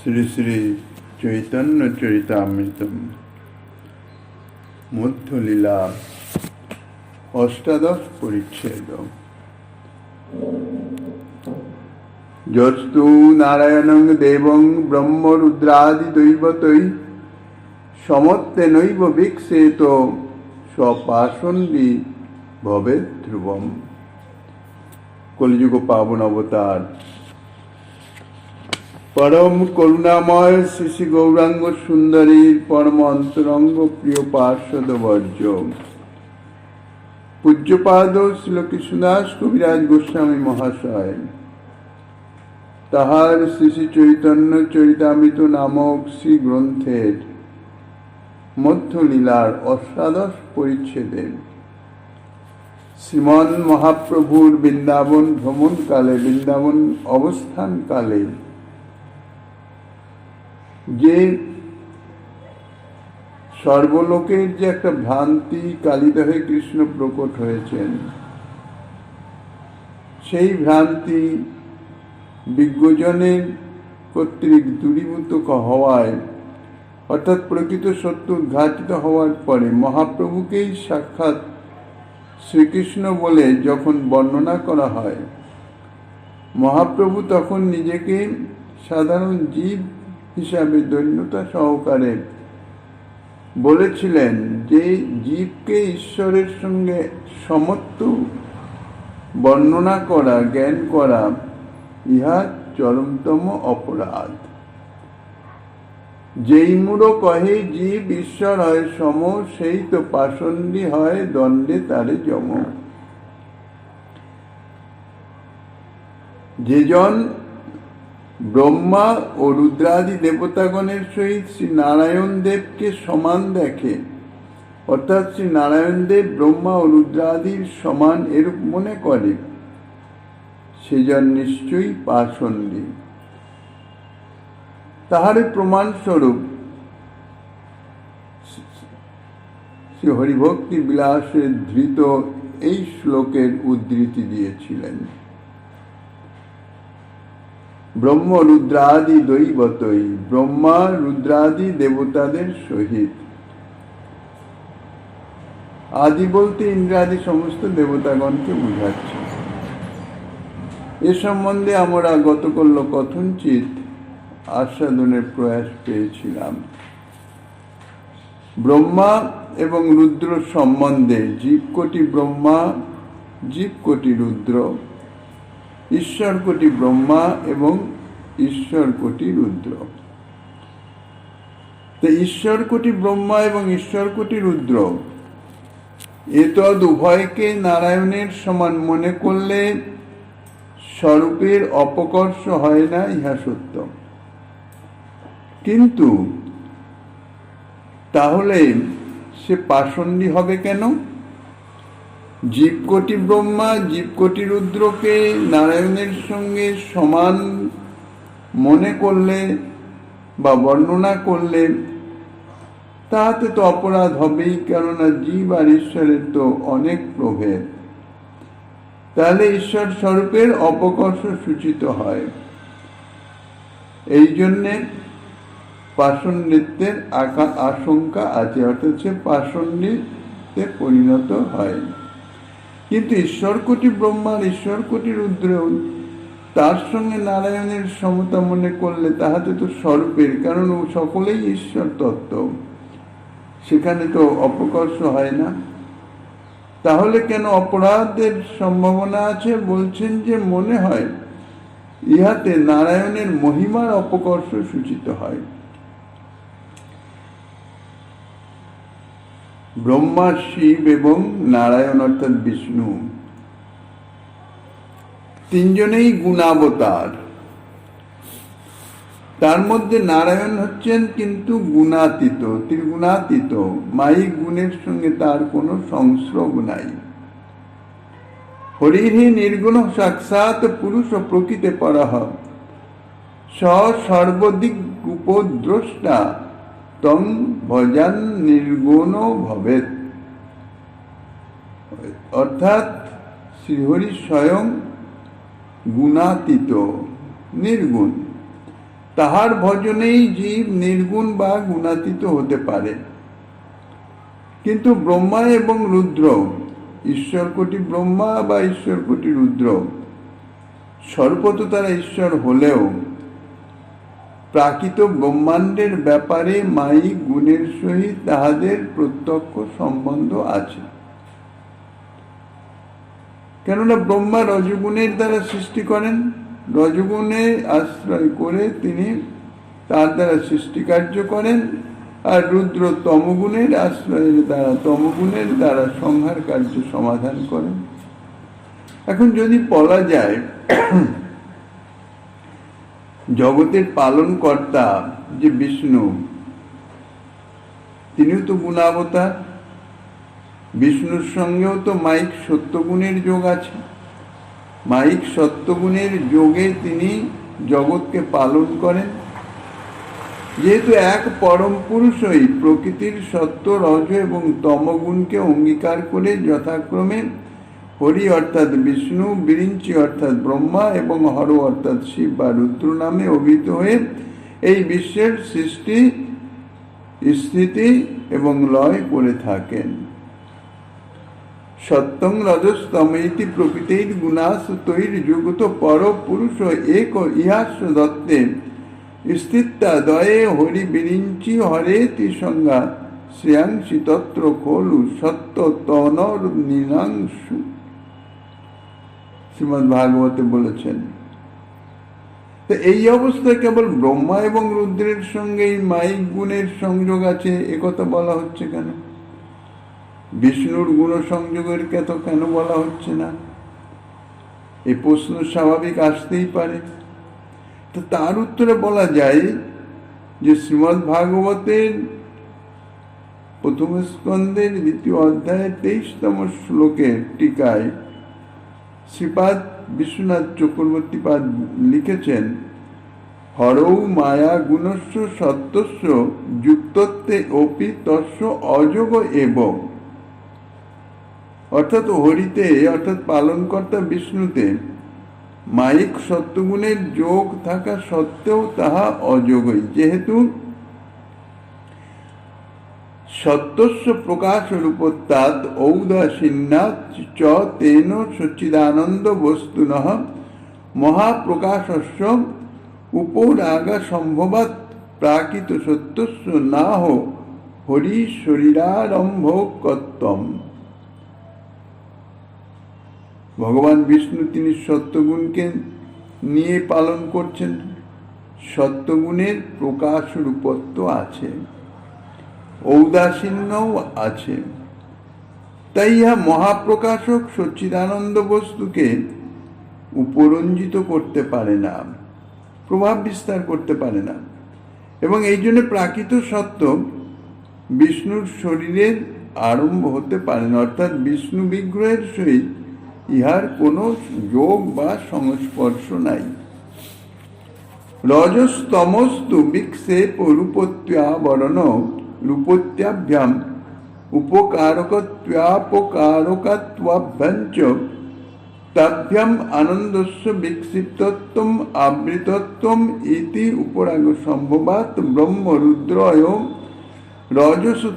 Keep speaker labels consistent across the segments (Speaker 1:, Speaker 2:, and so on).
Speaker 1: শ্রী শ্রী চৈতন্য চরিতামৃতম মধ্যলীলা অষ্টাদশ পরিচ্ছেদ। যস্তু নারায়ণং দেবং ব্রহ্ম রুদ্রাদি দৈবতৈ সমত্তেনৈব বিক্ষেত স্বপাষণ্ডী ভবেৎ ধ্রুবম। কলিযুগ পাবন অবতার পরম করুণাময় শ্রী শ্রী গৌরাঙ্গ সুন্দরীর পরম অন্তরঙ্গ প্রিয় পার্ষদ বর্জ পূজ্যপাদ শ্রীল কৃষ্ণদাস কবিরাজ গোস্বামী মহাশয় তাহার শ্রী শ্রী চৈতন্য চরিতামৃত নামক শ্রী গ্রন্থের মধ্যলীলার অষ্টাদশ পরিচ্ছেদে শ্রীমন মহাপ্রভুর বৃন্দাবন ভ্রমণকালে, বৃন্দাবন অবস্থানকালে যে সর্বলোকের যে একটা ভ্রান্তি কালিদহে কৃষ্ণ প্রকট হয়েছেন, সেই ভ্রান্তি বিজ্ঞজনের কর্তৃক দূরীভূত হওয়ায়, অর্থাৎ প্রকৃত সত্য উদ্ঘাটিত হওয়ার পরে মহাপ্রভুকেই সাক্ষাৎ শ্রীকৃষ্ণ বলে যখন বর্ণনা করা হয়, মহাপ্রভু তখন নিজেকে সাধারণ জীব হিসাবে দৈন্যতা সহকারে বলেছিলেন যে জীবকে ঈশ্বরের সঙ্গে সমত্ব বর্ণনা করা, জ্ঞান করা ইহা চরমতম অপরাধ। যেই মূঢ় কহে জীব ঈশ্বর হয় সম, সেই তো পাষণ্ডী হয় দণ্ডে তারে যম। যেজন ব্রহ্মা ও রুদ্রাদি দেবতাগণের সহিত শ্রী নারায়ণ দেবকে সমান দেখে, অর্থাৎ শ্রী নারায়ণ দেব ব্রহ্মা ও রুদ্রাদির সমান এরূপ মনে করে, সেজন নিশ্চয়ই পাষণ্ডী। তাহার প্রমাণস্বরূপ শ্রী হরিভক্তি বিলাসের ধৃত এই শ্লোকের উদ্ধৃতি দিয়েছিলেন। ব্রহ্ম রুদ্রাদি দৈবতৈ, ব্রহ্মা রুদ্রাদি দেবতাদের সহিত। আদি বলতে ইন্দ্রাদি সমস্ত দেবতাগণকে বুঝাচ্ছে। এ সম্বন্ধে আমরা গতকাল কথঞ্চিত আস্বাদনের প্রয়াস পেয়েছিলাম। ব্রহ্মা এবং রুদ্র সম্বন্ধে জীবকোটি ব্রহ্মা, জীবকোটি রুদ্র, ঈশ্বর কোটি ব্রহ্মা এবং ঈশ্বর কোটি রুদ্র। তো ঈশ্বর কোটি ব্রহ্মা এবং ঈশ্বর কোটি রুদ্র এতদ উভয়কে নারায়ণের সমান মনে করলে স্বরূপের অপকর্ষ হয় না, ইহা সত্য। কিন্তু তাহলে সে পাষণ্ডী হবে কেন? জীবকোটি ব্রহ্মা, জীবকোটি রুদ্রকে নারায়ণের সঙ্গে সমান মনে করলে বা বর্ণনা করলে তাহাতে তো অপরাধ হবেই, কেননা জীব আর ঈশ্বরের তো অনেক প্রভেদ। তাহলে ঈশ্বর স্বরূপের অপকর্ষ সূচিত হয়। এই জন্যে পাষণ্ডিত্যের আশঙ্কা আছে, অর্থাৎ সে পাষণ্ডীতে পরিণত হয়। কিন্তু ঈশ্বর কোটি ব্রহ্মার, ঈশ্বর কোটি রুদ্র তার সঙ্গে নারায়ণের সমতা মনে করলে তাহাতে তো স্বরূপের, কারণ সকলেই ঈশ্বর তত্ত্ব, সেখানে তো অপকর্ষ হয় না। তাহলে কেন অপরাধের সম্ভাবনা আছে? বলছেন যে মনে হয় ইহাতে নারায়ণের মহিমার অপকর্ষ সূচিত হয়। ব্রহ্মা, শিব এবং নারায়ণ অর্থাৎ বিষ্ণু তিনজনেই গুণাবতার। তার মধ্যে নারায়ণ হচ্ছেন কিন্তু গুণাতীত, ত্রিগুণাতীত। মায়িক গুণের সঙ্গে তার কোনো সংস্রব নাই। হরিহি নির্গুণ সাক্ষাৎ পুরুষ প্রকৃতে পরঃ, স সর্বদিক উপদ্রষ্টা তং ভজান নির্গুণ ভবেৎ। অর্থাৎ শ্রীহরি স্বয়ং গুণাতীত, নির্গুণ, তাহার ভজনেই জীব নির্গুণ বা গুণাতীত হতে পারে। কিন্তু ব্রহ্মা এবং রুদ্র, ঈশ্বর কোটি ব্রহ্মা বা ঈশ্বর কোটি রুদ্র, সর্বত তারা ঈশ্বর হলেও প্রাকৃত ব্রহ্মাণ্ডের ব্যাপারে মায়িক গুণের সহিত তাহাদের প্রত্যক্ষ সম্বন্ধ আছে। কেননা ব্রহ্মা রজগুণের দ্বারা সৃষ্টি করেন, রজগুণে আশ্রয় করে তিনি তার দ্বারা সৃষ্টি কার্য করেন, আর রুদ্র তমগুণের আশ্রয়ের দ্বারা তমগুণের দ্বারা সংহার কার্য সমাধান করেন। এখন যদি বলা যায় জগতের পালন কর্তা যে বিষ্ণু, তিনিও তো গুণাবতার, বিষ্ণুর সঙ্গেও তো মায়িক সত্যগুণের যোগ আছে। মায়িক সত্যগুণের যোগে তিনি জগৎকে পালন করেন। যেহেতু এক পরম পুরুষই প্রকৃতির সত্য, রজ এবং তমগুণকে অঙ্গীকার করে যথাক্রমে হরি অর্থাৎ বিষ্ণু, বিরিঞ্চি অর্থাৎ ব্রহ্মা এবং হর অর্থাৎ শিব বা রুদ্র নামে অভিহিত হয়ে এই বিশ্বের সৃষ্টি, স্থিতি এবং লয় করে থাকেন। সত্যং রজস্তম ইতি প্রকৃতির গুণাস তৈর যুগত পর পুরুষ এক ইহাস দত্তে স্থিতা দয়ে হরি বিরিঞ্চি হরেতি সংজ্ঞা শ্রেয়াংশি তত্র খলু সত্য তনর নীলাংশু। শ্রীমদ্ ভাগবতে বলেছেন। তো এই অবস্থায় কেবল ব্রহ্মা এবং রুদ্রের সঙ্গে এই মায়িক গুণের সংযোগ আছে একথা বলা হচ্ছে কেন? বিষ্ণুর গুণ সংযোগের কথা কেন বলা হচ্ছে না? এই প্রশ্ন স্বাভাবিক আসতেই পারে। তো তার উত্তরে বলা যায় যে শ্রীমদ্ ভাগবতের প্রথম স্কন্ধের 2 অধ্যায়ের 23তম শ্লোকের টিকায় শ্রীপাদ বিশ্বনাথ চক্রবর্তীপাদ লিখেছেন, হরৌ মায়া গুণস্য সত্যস্য যুক্তত্বে অপি তস্য অযোগ এব। অর্থাৎ হরিতে অর্থাৎ পালনকর্তা বিষ্ণুতে মায়িক সত্যগুণের যোগ থাকা সত্ত্বেও তাহা অযোগই। যেহেতু সত্যস্য প্রকাশ রূপত্যাৎ ঔদাসীন্যাৎ চ তেন সচ্চিদানন্দ বস্তুনঃ মহাপ্রকাশস্য উপরাগা সম্ভবাৎ প্রাকৃত সত্যস্য নাহ হরি শরীরারম্ভকত্বম। ভগবান বিষ্ণু তিনি সত্যগুণকে নিয়ে পালন করছেন। সত্যগুণের প্রকাশ রূপত্ব আছে, ঔদাসীন্যও আছে। তাই ইহা মহাপ্রকাশক সচ্চিদানন্দ বস্তুকে উপরঞ্জিত করতে পারে না, প্রভাব বিস্তার করতে পারে না। এবং এই জন্য প্রাকৃত সত্য বিষ্ণুর শরীরের আরম্ভ হতে পারে না, অর্থাৎ বিষ্ণু বিগ্রহের সহিত ইহার কোনো যোগ বা সংস্পর্শ নাই। রজস্তমস্তু বিক্ষেপ রূপত্যাবরণ রূপত্যাভ্যাম উপকারকত্বাপকারকত্বাভ্যাঞ্চ তাভ্যাম আনন্দস্য বিক্ষিপ্তত্বম আবৃতত্বম ইতি উপরাগ সম্ভবাৎ ব্রহ্ম রুদ্রয় রজসু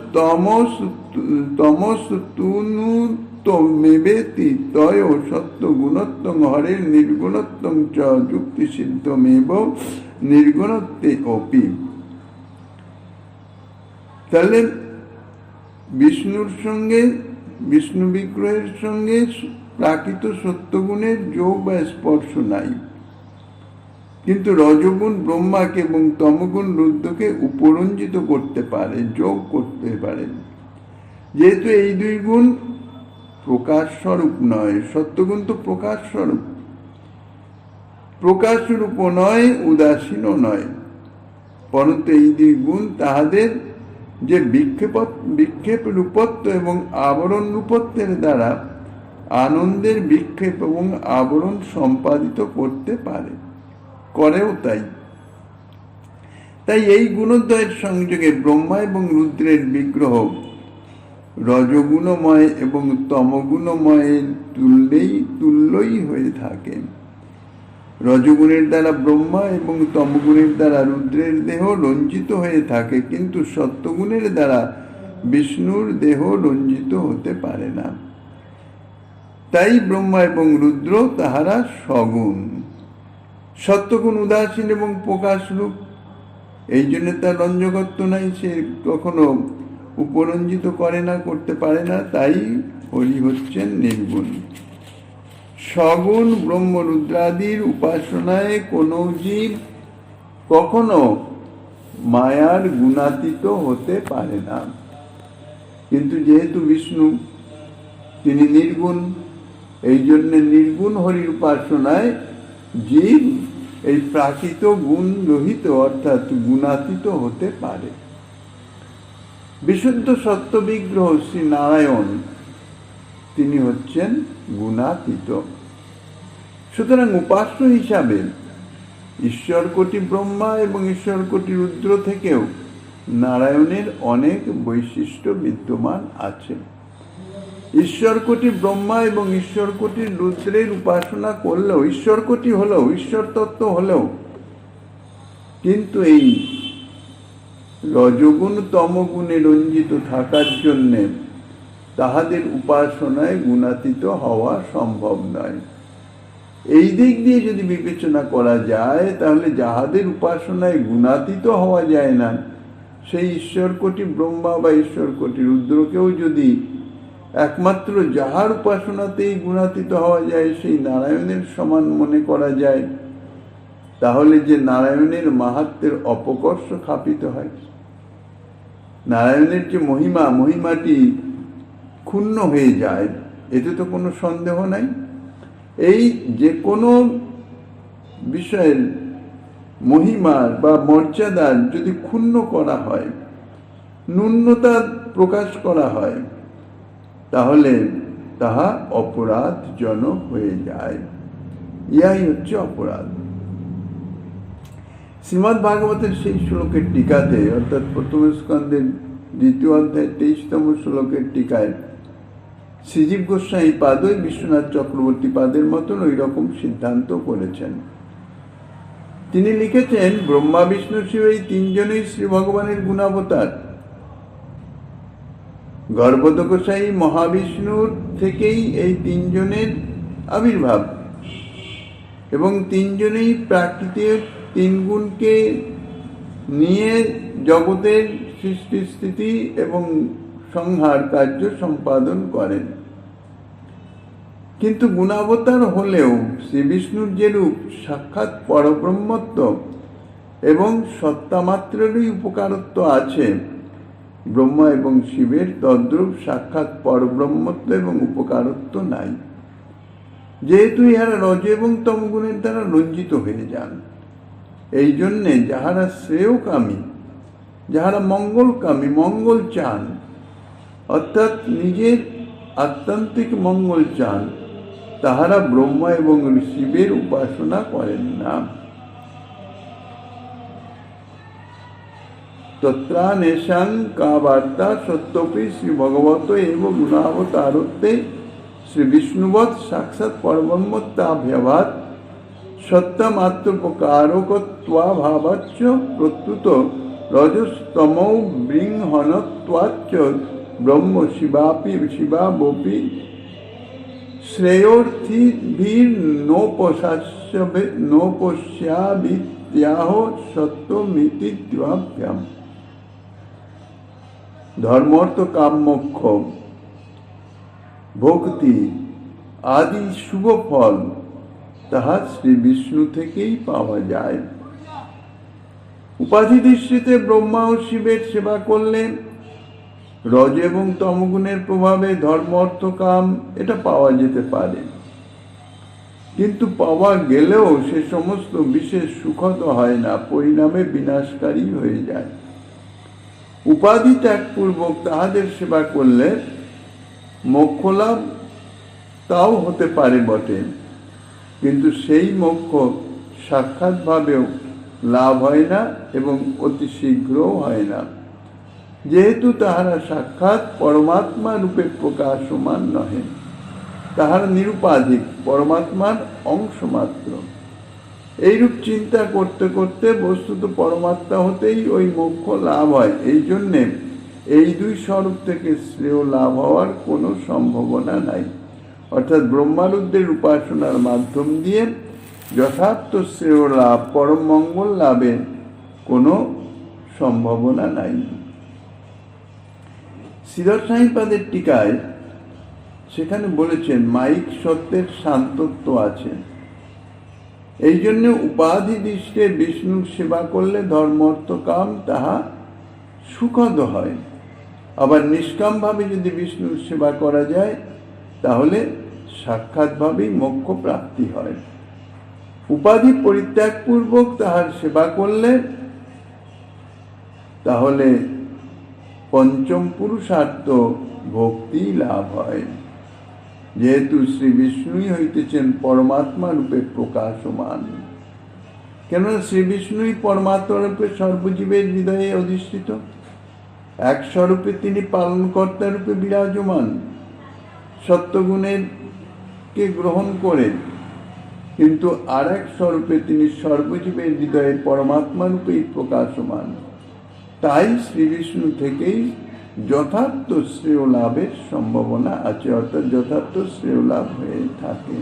Speaker 1: তমসু তুনুত্বমেবেতি তয় সত্য গুণত্বং হরের নির্গুণত্বং চ যুক্তি সিদ্ধমেব নির্গুণত্বে অপি। তাহলে বিষ্ণুর সঙ্গে, বিষ্ণু বিগ্রহের সঙ্গে প্রাকৃত সত্যগুণের যোগ বা স্পর্শ নাই, কিন্তু রজগুণ ব্রহ্মাকে এবং তমগুণ রুদ্রকে উপরঞ্জিত করতে পারে, যোগ করতে পারেন। যেহেতু এই 2 গুণ প্রকাশ স্বরূপ নয়, সত্যগুণ তো প্রকাশ স্বরূপ, প্রকাশ রূপ নয়, উদাসীনও নয়, পরন্তু এই 2 গুণ তাহাদের যে বিক্ষেপ রূপত্ব এবং আবরণ রূপত্বের দ্বারা আনন্দের বিক্ষেপ এবং আবরণ সম্পাদিত করতে পারে, করেও তাই। তাই এই গুণদ্বয়ের সংযোগে ব্রহ্মা এবং রুদ্রের বিগ্রহ রজগুণময় এবং তমগুণময়ের তুল্যই হয়ে থাকে। রজগুণের দ্বারা ব্রহ্মা এবং তমগুণের দ্বারা রুদ্রের দেহ রঞ্জিত হয়ে থাকে, কিন্তু সত্যগুণের দ্বারা বিষ্ণুর দেহ রঞ্জিত হতে পারে না। তাই ব্রহ্মা এবং রুদ্র তাহারা সগুণ। সত্যগুণ উদাসীন এবং প্রকাশরূপ, এই জন্য তার রঞ্জকত্ব নাই, সে কখনো উপরঞ্জিত করে না, করতে পারে না। তাই হরি হচ্ছেন নির্গুণ। সগুণ ব্রহ্ম রুদ্রাদির উপাসনায় কোনো জীব কখনো মায়ার গুণাতীত হতে পারে না। কিন্তু যেহেতু বিষ্ণু তিনি নির্গুণ, এই জন্য নির্গুণ হরির উপাসনায় জীব এই প্রাকৃত গুণ রহিত অর্থাৎ গুণাতীত হতে পারে। বিশুদ্ধ সত্য বিগ্রহ শ্রী নারায়ণ তিনি হচ্ছেন গুণাতীত। সুতরাং উপাস্য হিসাবে ঈশ্বর কোটি ব্রহ্মা এবং ঈশ্বর কোটি রুদ্র থেকেও নারায়ণের অনেক বৈশিষ্ট্য বিদ্যমান আছে। ঈশ্বর কোটি ব্রহ্মা এবং ঈশ্বর কোটি রুদ্রের উপাসনা করলেও, ঈশ্বর কোটি হলেও, ঈশ্বর তত্ত্ব হলেও, কিন্তু এই রজগুণ তমগুণে রঞ্জিত থাকার জন্যে তাহাদের উপাসনায় গুণাতীত হওয়া সম্ভব নয়। এই দিক দিয়ে যদি বিবেচনা করা যায়, তাহলে যাহাদের উপাসনায় গুণাতীত হওয়া যায় না, সেই ঈশ্বর কোটি ব্রহ্মা বা ঈশ্বর কোটি রুদ্রকেও যদি একমাত্র যাহার উপাসনাতেই গুণাতীত হওয়া যায় সেই নারায়ণের সমান মনে করা যায়, তাহলে যে নারায়ণের মাহাত্ম্যের অপকর্ষ খাপিত হয়, নারায়ণের যে মহিমাটি ক্ষুণ্ণ হয়ে যায়, এতে তো কোনো সন্দেহ নাই। এই যে কোনো বিষয়ের মহিমার বা মর্যাদার যদি ক্ষুণ্ণ করা হয়, ন্যূনতা প্রকাশ করা হয়, তাহলে তাহা অপরাধজনক হয়ে যায়। ইহাই হচ্ছে অপরাধ। শ্রীমদ্ ভাগবতের সেই শ্লোকের টিকাতে, অর্থাৎ প্রথম স্কন্ধের 2 অধ্যায় 23তম শ্লোকের টিকায় শ্রীজীব গোস্বামী পাদই বিশ্বনাথ চক্রবর্তী পাদের মতন ওই রকম সিদ্ধান্ত করেছেন। তিনি লিখেছেন, ব্রহ্মা বিষ্ণু শিব এই তিনজনেই শ্রী ভগবানের গুণাবতার। গর্ভোদকশায়ী মহাবিষ্ণুর থেকেই এই তিনজনের আবির্ভাব, এবং তিনজনেই প্রাকৃতিক তিন গুণকে নিয়ে জগতের সৃষ্টি স্থিতি এবং সংহার কার্য সম্পাদন করেন। কিন্তু গুণাবতার হলেও শ্রী বিষ্ণুর যেরূপ সাক্ষাৎ পরব্রহ্মত্ব এবং সত্তামাত্রেরই উপকারত্ব আছে, ব্রহ্মা এবং শিবের তদ্রূপ সাক্ষাৎ পরব্রহ্মত্ব এবং উপকারত্ব নাই। যেহেতু ইহারা রজ এবং তমগুণের দ্বারা রঞ্জিত হয়ে যান, এই জন্যে যাহারা শ্রেয়কামী, যাহারা মঙ্গলকামী, মঙ্গল চান, অর্থাৎ নিজের আত্মান্তিক মঙ্গল চান, তাহারা ব্রহ্মা এবং শিবের উপাসনা করেন না। তত্রানেশাং কা বার্তা সত্যপি শ্রী ভগবত এব গুণাবতারত্বে শ্রী বিষ্ণুবৎ সাক্ষাৎ পরব্রহ্মত্যাভ্যভাত সত্যমাত্রোপকারকত্বাভাবাচ্চ প্রত্যুত রজস্তমৌ বৃংহনত্বাচ্চ ব্রহ্ম শিবাবোপি শ্রেয়োর্থিভির্নোপশ্যাবিত্যাহ সত্যমিতি দ্বাভ্যাম। ধর্মার্থ কাম মোক্ষ ভক্তি আদি শুভ ফল তাহা শ্রী বিষ্ণু থেকেই পাওয়া যায়। উপাধি দৃষ্টিতে ব্রহ্মা ও শিবের সেবা করলে রজ এবং তমগুণের প্রভাবে ধর্ম অর্থ কাম এটা পাওয়া যেতে পারে, কিন্তু পাওয়া গেলেও সে সমস্ত বিশেষ সুখদ হয় না, পরিণামে বিনাশকারী হয়ে যায়। উপাধি ত্যাগপূর্বক তাহাদের সেবা করলে মোক্ষ লাভ তাও হতে পারে বটে, কিন্তু সেই মোক্ষ সাক্ষাৎভাবেও লাভ হয় না এবং অতি শীঘ্রও হয় না, যেহেতু তাহারা সাক্ষাৎ পরমাত্মা রূপে প্রকাশমান নহে, তাহারা নিরুপাধিক পরমাত্মার অংশ মাত্র। এইরূপ চিন্তা করতে করতে বস্তুত পরমাত্মা হতেই ওই মোক্ষ লাভ হয়। এই জন্যে এই দুই স্বরূপ থেকে শ্রেয় লাভ হওয়ার কোনো সম্ভাবনা নাই। অর্থাৎ ব্রহ্মারুদ্রের উপাসনার মাধ্যম দিয়ে যথার্থ শ্রেয় লাভ, পরম মঙ্গল লাভের কোনো সম্ভাবনা নাই। শ্রীধর সাহিপাদের টিকায় সেখানে বলেছেন মায়িক সত্যের শান্তত্ব আছে, এই জন্য উপাধি দৃষ্টে বিষ্ণুর সেবা করলে ধর্ম অর্থ কাম তাহা সুখদ হয়। আবার নিষ্কামভাবে যদি বিষ্ণুর সেবা করা যায় তাহলে সাক্ষাৎভাবেই মোক্ষ প্রাপ্তি হয়। উপাধি পরিত্যাগপূর্বক তাহার সেবা করলে তাহলে পঞ্চম পুরুষার্থ ভক্তি লাভ হয়। যেহেতু শ্রী বিষ্ণুই হইতেছেন পরমাত্মা রূপে প্রকাশমান। কেননা শ্রী বিষ্ণুই পরমাত্মা রূপে সর্বজীবের হৃদয়ে অধিষ্ঠিত। এক স্বরূপে তিনি পালনকর্তা রূপে বিরাজমান, সত্যগুণের কে গ্রহণ করেন, কিন্তু আর এক স্বরূপে তিনি সর্বজীবের হৃদয়ে পরমাত্মা রূপেই প্রকাশমান। তাই শ্রী বিষ্ণু থেকেই যথার্থ শ্রেয় লাভের সম্ভাবনা আছে, অর্থাৎ যথার্থ শ্রেয় লাভ হয়ে থাকে।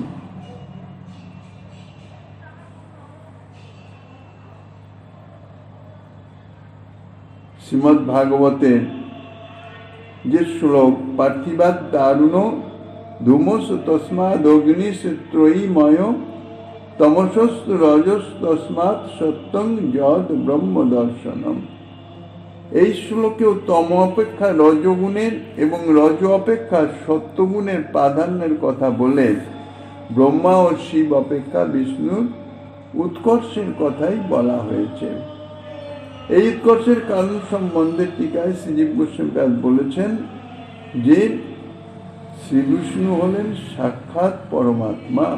Speaker 1: শ্রীমদ্ ভাগবতের যে শ্লোক পার্থিবাদ দারুণ ধূমস তস্মাদ অগ্নিশ ত্রয়ীময় তমসস্তু রজস তস্মাৎ সত্যং যদ ব্রহ্ম দর্শনম, এই শ্লোকেও তম অপেক্ষা রজগুণের এবং রজ অপেক্ষা সত্যগুণের প্রাধান্যের কথা বলে ব্রহ্মা ও শিব অপেক্ষা বিষ্ণুর উৎকর্ষের কথাই বলা হয়েছে। এই উৎকর্ষের কারণ সম্বন্ধে টিকায় শ্রীজীব গোস্বামী বলেছেন যে শ্রী বিষ্ণু হলেন সাক্ষাৎ পরমাত্মা,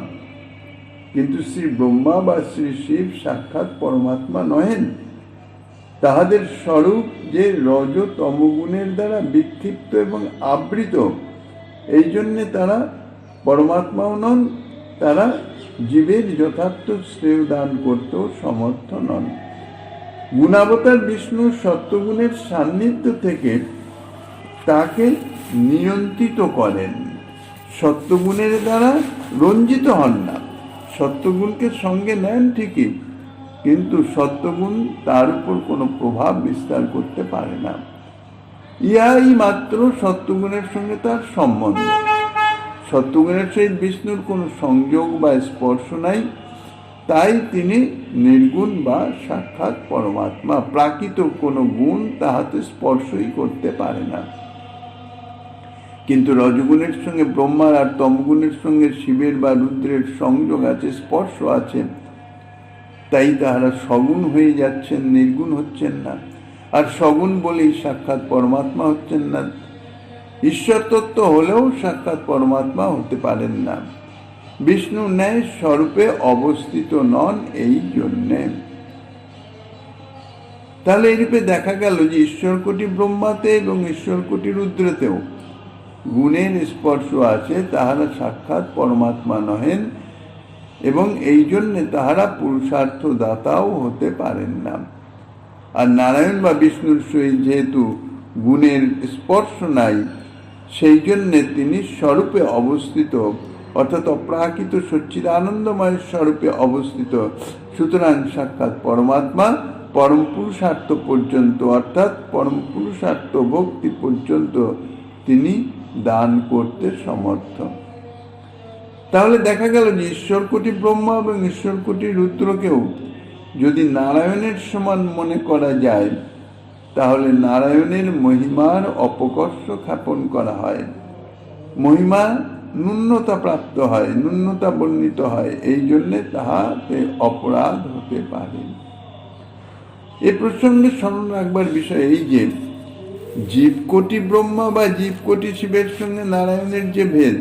Speaker 1: কিন্তু শ্রী ব্রহ্মা বা শ্রী শিব সাক্ষাৎ পরমাত্মা নহেন। তাহাদের স্বরূপ যে রজ তমগুণের দ্বারা বিক্ষিপ্ত এবং আবৃত, এই জন্যে তারা পরমাত্মাও নন, তারা জীবের যথার্থ শ্রেয় দান করতেও সমর্থ নন। গুণাবতার বিষ্ণু সত্যগুণের সান্নিধ্য থেকে তাকে নিয়ন্ত্রিত করেন, সত্যগুণের দ্বারা রঞ্জিত হন না। সত্যগুণকে সঙ্গে নেন ঠিকই, কিন্তু সত্যগুণ তার উপর কোনো প্রভাব বিস্তার করতে পারে না। ইহাই মাত্র সত্যগুণের সঙ্গে তার সম্বন্ধ। সত্যগুণের সহিত বিষ্ণুর কোনো সংযোগ বা স্পর্শ নাই, তাই তিনি নির্গুণ বা সাক্ষাৎ পরমাত্মা। প্রাকৃত কোনো গুণ তাহাতে স্পর্শই করতে পারে না। কিন্তু রজগুণের সঙ্গে ব্রহ্মার আর তমগুণের সঙ্গে শিবের বা রুদ্রের সংযোগ আছে, স্পর্শ আছে, তাই তাহারা সগুণ হয়ে যাচ্ছেন, নির্গুণ হচ্ছেন না। আর সগুণ বলেই সাক্ষাৎ পরমাত্মা হচ্ছেন না। ঈশ্বর তত্ত্ব হলেও সাক্ষাৎ পরমাত্মা হতে পারেন না, বিষ্ণু ন্যায় স্বরূপে অবস্থিত নন। এই জন্যে তাহলে এইরূপে দেখা গেল যে ঈশ্বরকোটি ব্রহ্মাতে এবং ঈশ্বরকোটি রুদ্রতেও গুণের স্পর্শ আছে, তাহারা সাক্ষাৎ পরমাত্মা নহেন এবং এই জন্যে তাহারা পুরুষার্থ দাতাও হতে পারেন না। আর নারায়ণ বা বিষ্ণুর সহিত যেহেতু গুণের স্পর্শ নাই, সেই জন্যে তিনি স্বরূপে অবস্থিত, অর্থাৎ অপ্রাকৃত সচ্চিদানন্দময় স্বরূপে অবস্থিত। সুতরাং সাক্ষাৎ পরমাত্মা পরম পুরুষার্থ পর্যন্ত, অর্থাৎ পরম পুরুষার্থ ভক্তি পর্যন্ত তিনি দান করতে সমর্থ। তাহলে দেখা গেল যে ঈশ্বরকোটি ব্রহ্মা এবং ঈশ্বরকোটি রুদ্রকেও যদি নারায়ণের সমান মনে করা যায়, তাহলে নারায়ণের মহিমার অপকর্ষ খ্যাপন করা হয়, মহিমা ন্যূনতা প্রাপ্ত হয়, ন্যূনতা বর্ণিত হয়। এই জন্যে তাহাতে অপরাধ হতে পারে। এ প্রসঙ্গে স্মরণ রাখবার বিষয় এই যে জীবকোটি ব্রহ্মা বা জীবকোটি শিবের সঙ্গে নারায়ণের যে ভেদ,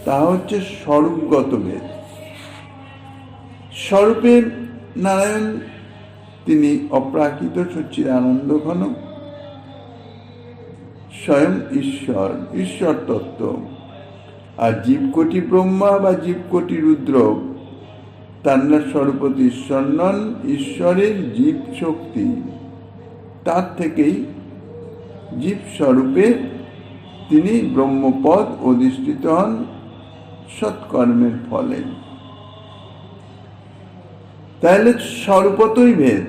Speaker 1: তা হচ্ছে স্বরূপগত ভেদ। স্বরূপে নারায়ণ তিনি অপ্রাকৃত সচ্চিদানন্দ ঘন, স্বয়ং ঈশ্বর, ঈশ্বর তত্ত্ব। আর জীবকোটি ব্রহ্মা বা জীবকোটি রুদ্র তান্না স্বরূপত ঈশ্বর নন, ঈশ্বরের জীব শক্তি, তার থেকেই জীব স্বরূপে তিনি ব্রহ্মপদ অধিষ্ঠিত হন সৎকর্মের ফলে। তাহলে স্বরূপতই ভেদ,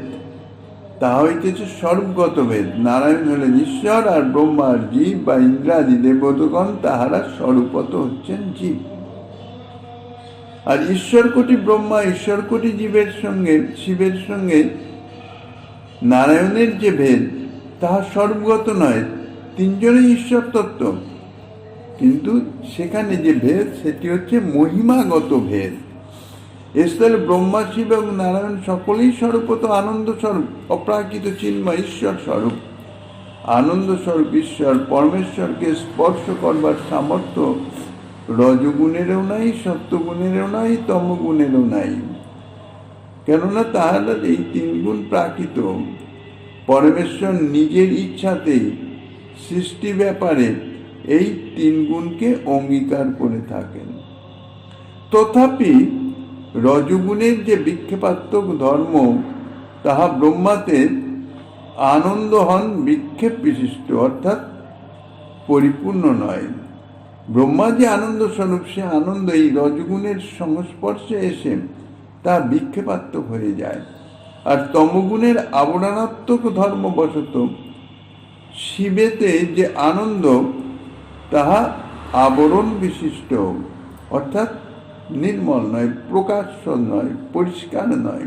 Speaker 1: তাহা হইতেছে স্বরূপগত ভেদ। নারায়ণ হলেন ঈশ্বর, আর ব্রহ্মার জীব বা ইন্দ্রাদি দেবতাগণ তাহারা স্বরূপত হচ্ছেন জীব। আর ঈশ্বর কোটি ব্রহ্মা, ঈশ্বর কোটি জীবের সঙ্গে, শিবের সঙ্গে নারায়ণের যে ভেদ, তাহা স্বরূপগত নয়, তিনজনই ঈশ্বর তত্ত্ব, কিন্তু সেখানে যে ভেদ সেটি হচ্ছে মহিমাগত ভেদ। স্থলে ব্রহ্মা, শিব এবং নারায়ণ সকলেই স্বরূপত আনন্দ স্বরূপ, অপ্রাকৃত চিন্ময় ঈশ্বর স্বরূপ। আনন্দ স্বরূপ ঈশ্বর পরমেশ্বরকে স্পর্শ করবার সামর্থ্য রজগুণেরও নাই, সত্যগুণেরও নাই, তমগুণেরও নাই। কেননা তাহারা এই তিন গুণ প্রাকৃত। পরমেশ্বর নিজের ইচ্ছাতেই সৃষ্টি ব্যাপারে এই তিন গুণকে অঙ্গীকার করে থাকেন। তথাপি রজগুণের যে বিক্ষেপাত্মক ধর্ম, তাহা ব্রহ্মাতে আনন্দ হন বিক্ষেপ বিশিষ্ট, অর্থাৎ পরিপূর্ণ নয়। ব্রহ্মা যে আনন্দ স্বরূপ, সে আনন্দ এই রজগুণের সংস্পর্শে এসে তা বিক্ষেপাত্মক হয়ে যায়। আর তমগুণের আবরণাত্মক ধর্মবশত শিবেতে যে আনন্দ, তাহা আবরণ বিশিষ্ট, অর্থাৎ নির্মল নয়, প্রকাশ্য নয়, পরিষ্কার নয়।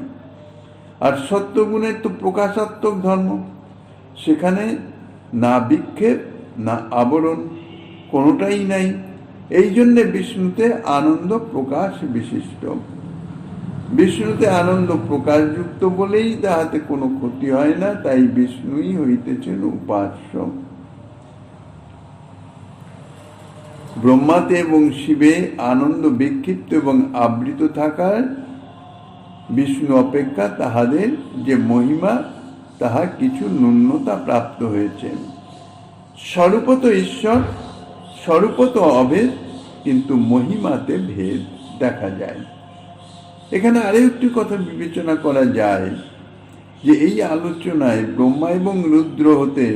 Speaker 1: আর সত্যগুণের তো প্রকাশাত্মক ধর্ম, সেখানে না বিক্ষেপ না আবরণ, কোনোটাই নাই। এই জন্যে বিষ্ণুতে আনন্দ প্রকাশ বিশিষ্ট। বিষ্ণুতে আনন্দ প্রকাশযুক্ত বলেই তাহাতে কোনো ক্ষতি হয় না, তাই বিষ্ণুই হইতেছেন উপাস্য। ব্রহ্মাতে এবং শিবে আনন্দ বিক্ষিপ্ত এবং আবৃত থাকার বিষ্ণু অপেক্ষা তাহাদের যে মহিমা, তাহা কিছু ন্যূনতা প্রাপ্ত হয়েছে। স্বরূপত ঈশ্বর, স্বরূপত অভেদ, কিন্তু মহিমাতে ভেদ দেখা যায়। এখানে আরও একটি কথা বিবেচনা করা যায় যে এই আলোচনায় ব্রহ্মা এবং রুদ্র হতে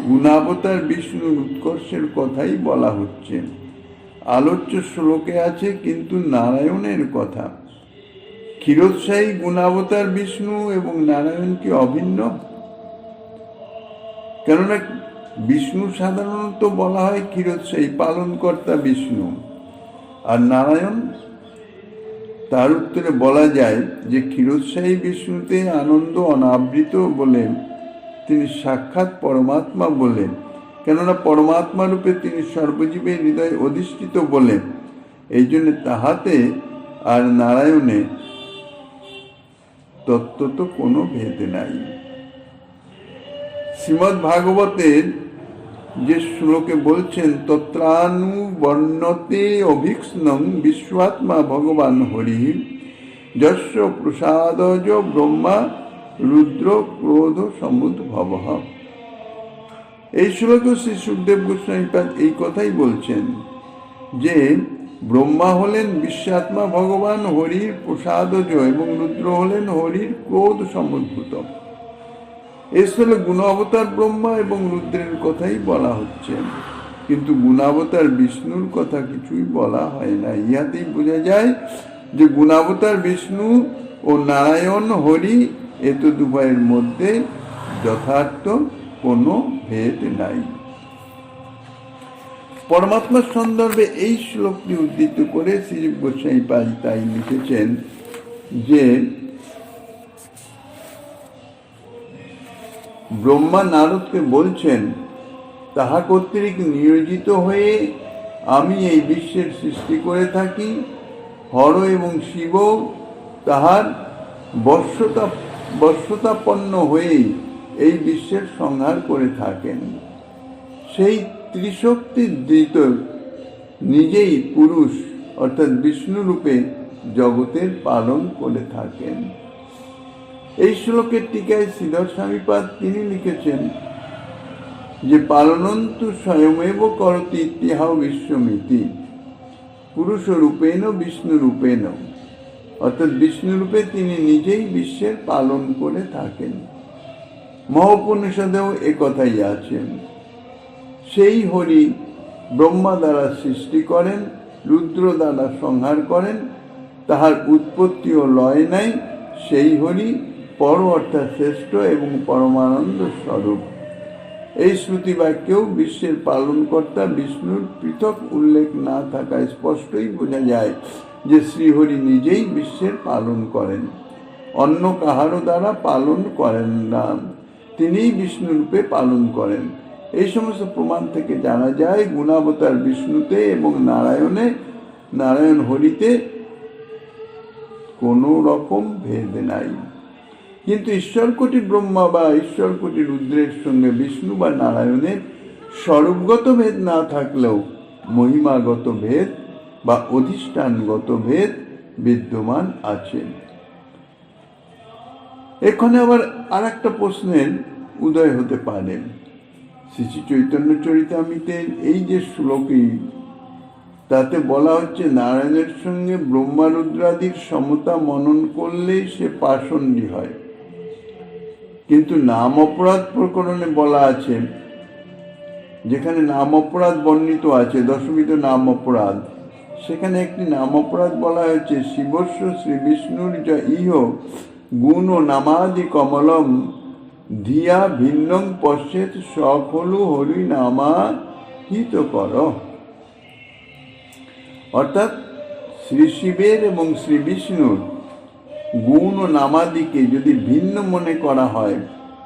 Speaker 1: গুণাবতার বিষ্ণুর উৎকর্ষের কথাই বলা হচ্ছে। আলোচ্য শ্লোকে আছে কিন্তু নারায়ণের কথা। ক্ষীরোৎসাহী গুণাবতার বিষ্ণু এবং নারায়ণ কি অভিন্ন? কেননা বিষ্ণু সাধারণত বলা হয় ক্ষীরোৎসাহী, পালনকর্তা বিষ্ণু। আর নারায়ণ, তার উত্তরে বলা যায় যে ক্ষীরোৎসাহী বিষ্ণুতে আনন্দ অনাবৃত বলে তিনি সাক্ষাৎ পরমাত্মা বলেন, কেননা পরমাত্মা রূপে তিনি সর্বজীবের হৃদয়ে অধিষ্ঠিত বলেন। এই জন্য তাহাতে আর নারায়ণে তত্ত্বত কোনো ভেদ নাই। শ্রীমদ্ ভাগবতের যে শ্লোকে বলছেন তত্রানুবর্ণতে অভিক্ষ্ণং বিশ্বাত্মা ভগবান হরি যস্য প্রসাদজ ব্রহ্মা রুদ্র ক্রোধ সমুদ্ভব। এই শ্লোকে শ্রী সুখদেব গোস্বামীপাদ এই কথাই বলছেন যে ব্রহ্মা হলেন বিশ্বাত্মা ভগবান হরির প্রসাদজ এবং রুদ্র হলেন হরির ক্রোধ সমুদ্ভূত। এসলে গুণাবতার ব্রহ্মা এবং রুদ্রের কথাই বলা হচ্ছে, কিন্তু গুণাবতার বিষ্ণুর কথা কিছুই বলা হয় না। ইহাতেই বোঝা যায় যে গুণাবতার বিষ্ণু ও নারায়ণ হরি এতদুভয়ের মধ্যে যথার্থ কোনো ভেদ নাই। পরমাত্মার সন্দর্ভে এই শ্লোকটি উদ্ধৃত করে শ্রীজীব গোস্বামীপাদ তাই লিখেছেন যে ব্রহ্মা নারদকে বলছেন, তাহা কর্তৃক নিয়োজিত হয়ে আমি এই বিশ্বের সৃষ্টি করে থাকি। হর এবং শিব তাহার বশ্যতাপন্ন হয়েই এই বিশ্বের সংহার করে থাকেন। সেই ত্রিশক্তির ধৃত নিজেই পুরুষ অর্থাৎ বিষ্ণু রূপে জগতের পালন করে থাকেন। এই শ্লোকের টিকায় শ্রীধর স্বামীপাদ তিনি লিখেছেন যে পালনন্তু স্বয়মেব করতি ইতিহাও বিশ্বমিতি পুরুষ রূপেণ বিষ্ণু রূপেণ। অর্থাৎ বিষ্ণুরূপে তিনি নিজেই বিশ্বের পালন করে থাকেন। মহোপনিষদেও একথাই আছেন। সেই হরি ব্রহ্মা দ্বারা সৃষ্টি করেন, রুদ্র দ্বারা সংহার করেন, তাহার উৎপত্তি ও লয় নাই। সেই হরি পর অর্থাৎ শ্রেষ্ঠ এবং পরমানন্দ স্বরূপ। এই শ্রুতি বাক্যেও বিশ্বের পালনকর্তা বিষ্ণুর পৃথক উল্লেখ না থাকায় স্পষ্টই বোঝা যায় যে শ্রীহরি নিজেই বিশ্বের পালন করেন, অন্য কাহারও দ্বারা পালন করেন না। তিনিই বিষ্ণুরূপে পালন করেন। এই সমস্ত প্রমাণ থেকে জানা যায় গুণাবতার বিষ্ণুতে এবং নারায়ণ হরিতে কোনো রকম ভেদ নাই। কিন্তু ঈশ্বরকোটি ব্রহ্মা বা ঈশ্বরকোটি রুদ্রের সঙ্গে বিষ্ণু বা নারায়ণের স্বরূপগত ভেদ না থাকলেও মহিমাগত ভেদ বা অধিষ্ঠানগত ভেদ বিদ্যমান আছে। এখানে আবার আর একটা প্রশ্নের উদয় হতে পারে। শ্রী শ্রী চৈতন্য চরিতামৃতের এই যে শ্লোকই, তাতে বলা হচ্ছে নারায়ণের সঙ্গে ব্রহ্মা রুদ্রাদির সমতা মনন করলেই সে পাষণ্ডী হয়। কিন্তু নাম অপরাধ প্রকরণে বলা আছে, যেখানে নাম অপরাধ বর্ণিত আছে, দশমিত নাম অপরাধ, সেখানে একটি নাম অপরাধ বলা হয়েছে শিবস্য শ্রী বিষ্ণুর যা ইহ গুণ ও নামাদি কমলম ধিয়া ভিন্নং পশ্যেত সকলু হরি নামাহিত কর। অর্থাৎ শ্রী শিবের এবং শ্রী বিষ্ণুর গুণ ও নামাদিকে যদি ভিন্ন মনে করা হয়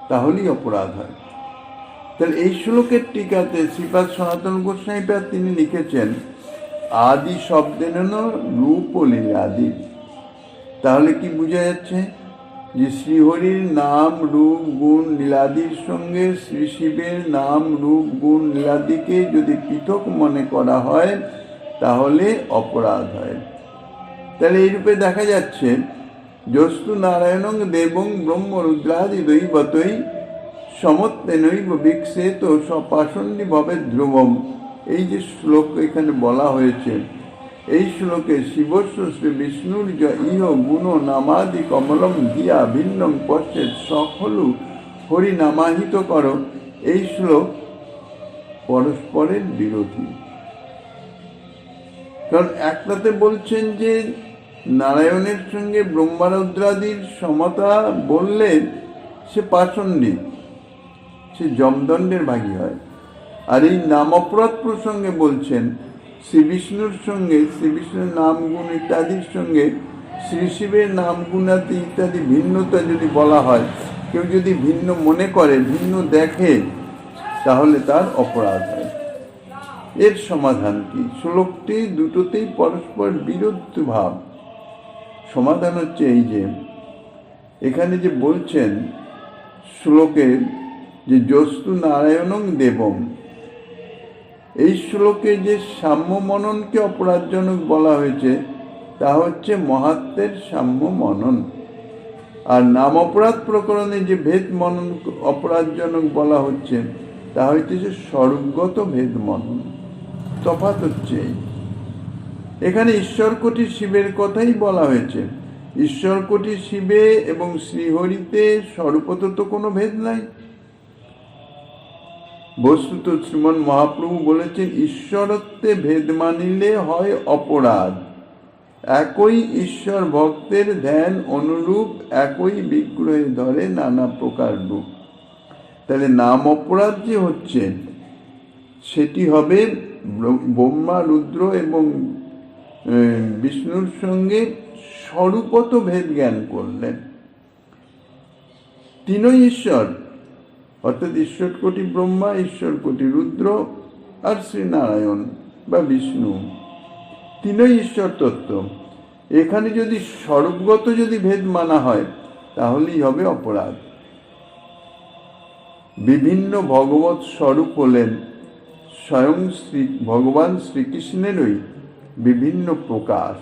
Speaker 1: তাহলেই অপরাধ হয়। তাহলে এই শ্লোকের টিকাতে শ্রীপাদ সনাতন গোস্বামীপাদ তিনি লিখেছেন আদি শব্দের রূপ ও লীলাদি। তাহলে কি বোঝা যাচ্ছে যে শ্রীহরির নাম রূপ গুণ লীলাদির সঙ্গে শ্রী শিবের নাম রূপ গুণ লীলাদিকে যদি পৃথক মনে করা হয় তাহলে অপরাধ হয়। তাহলে এইরূপে দেখা যাচ্ছে যস্তু নারায়ণং দেবং ব্রহ্ম রুদ্রাদি দৈবতই সমত্তেনৈব বিক্ষেত সপাষণ্ডী ভবে ধ্রুবম। এই যে শ্লোক এখানে বলা হয়েছে, এই শ্লোকে শিবস্য শ্রী বিষ্ণুর য ইহ গুণ নামাদি কমলম ধিয়া ভিন্নং পশ্যেত সকলু হরি নামাহিত কর, এই শ্লোক পরস্পরের বিরোধী। কারণ একটাতে বলছেন যে নারায়ণের সঙ্গে ব্রহ্মারুদ্রাদির সমতা বললে সে পাষণ্ডী, সে যমদণ্ডের ভাগী হয়। আর এই নাম অপরাধ প্রসঙ্গে বলছেন শ্রী বিষ্ণুর সঙ্গে, শ্রী বিষ্ণুর নাম গুণ ইত্যাদির সঙ্গে শ্রী শিবের নাম গুণাদি ইত্যাদি ভিন্নতা যদি বলা হয়, কেউ যদি ভিন্ন মনে করে, ভিন্ন দেখে, তাহলে তার অপরাধ হয়। এর সমাধান কি? শ্লোকটি দুটোতেই পরস্পর বিরুদ্ধ ভাব। সমাধান হচ্ছে এই যে এখানে যে বলছেন শ্লোকে যে যস্তু নারায়ণং দেবম, এই শ্লোকে যে সাম্য মননকে অপরাধজনক বলা হয়েছে তা হচ্ছে মহাত্মের সাম্য মনন। আর নাম অপরাধ প্রকরণে যে ভেদ মনন অপরাধজনক বলা হচ্ছে তা হইতেছে স্বরূপগত ভেদ মনন। তফাৎ হচ্ছে এখানে ঈশ্বরকোটি শিবের কথাই বলা হয়েছে। ঈশ্বরকোটি শিবে এবং শ্রীহরিতে স্বরূপত তো কোনো ভেদ নাই। বস্তুত শ্রীমন মহাপ্রভু বলেছেন ঈশ্বরত্বে ভেদ মানিলে হয় অপরাধ। একই ঈশ্বর ভক্তের ধ্যান অনুরূপ একই বিগ্রহে ধরে নানা প্রকার রূপ। তাহলে নাম অপরাধ যে হচ্ছে সেটি হবে ব্রহ্মা রুদ্র এবং বিষ্ণুর সঙ্গে স্বরূপত ভেদ জ্ঞান করলেন। তিনই ঈশ্বর, অর্থাৎ ঈশ্বরকোটি ব্রহ্মা, ঈশ্বরকোটি রুদ্র আর শ্রীনারায়ণ বা বিষ্ণু, তিনই ঈশ্বর তত্ত্ব। এখানে যদি স্বরূপগত যদি ভেদ মানা হয় তাহলেই হবে অপরাধ। বিভিন্ন ভগবৎ স্বরূপ হলেন স্বয়ং ভগবান শ্রীকৃষ্ণেরই বিভিন্ন প্রকাশ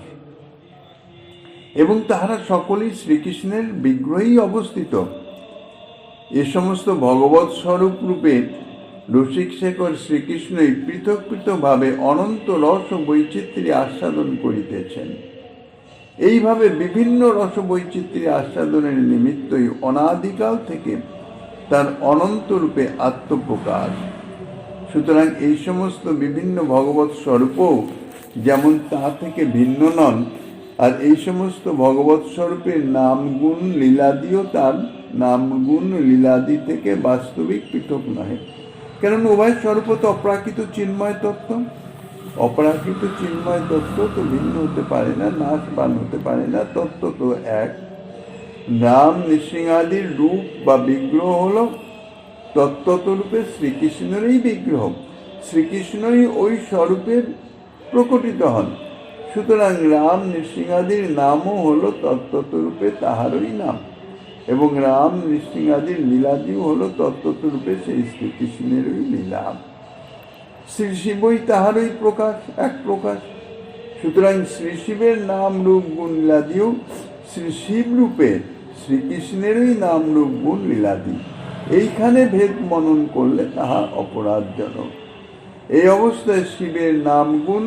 Speaker 1: এবং তাহারা সকলেই শ্রীকৃষ্ণের বিগ্রহেই অবস্থিত। এ সমস্ত ভগবৎ স্বরূপ রূপে রসিক শেখর শ্রীকৃষ্ণই পৃথক পৃথকভাবে অনন্ত রস ও বৈচিত্র্যে আস্বাদন করিতেছেন। এইভাবে বিভিন্ন রসবৈচিত্র্যের আস্বাদনের নিমিত্তই অনাদিকাল থেকে তার অনন্ত রূপে আত্মপ্রকাশ। সুতরাং এই সমস্ত বিভিন্ন ভগবৎ স্বরূপও যেমন তা থেকে ভিন্ন নন, আর এই সমস্ত ভগবৎ স্বরূপের নাম গুণ লীলাদিও তার নাম গুণ লীলাদি থেকে বাস্তবিক পৃথক নহে। কারণ উভয় স্বরূপ তো অপ্রাকৃত চিন্ময় তত্ত্ব। অপ্রাকৃত চিন্ময় তত্ত্ব তো ভিন্ন হতে পারে না, নাশবান হতে পারে না, তত্ত্ব তো এক। নাম নৃসিংহাদির রূপ বা বিগ্রহ হলো তত্ত্বরূপে শ্রীকৃষ্ণেরই বিগ্রহ। শ্রীকৃষ্ণই ওই স্বরূপের প্রকটিত হন। সুতরাং রাম নৃসিংহাদির নামও হল তত্ত্বরূপে তাহারই নাম, এবং রাম নৃসিংহাদির লীলাদিও হল তত্ত্বরূপে সেই শ্রীকৃষ্ণেরই লীলা। শ্রী শিবই তাহারই প্রকাশ, এক প্রকাশ। সুতরাং শ্রী শিবের নাম রূপ গুণ লীলাদিও শ্রী শিব রূপে শ্রীকৃষ্ণেরই নাম রূপ গুণ লীলাদি। এইখানে ভেদ মনন করলে তাহা অপরাধজনক। এই অবস্থায় শিবের নাম গুণ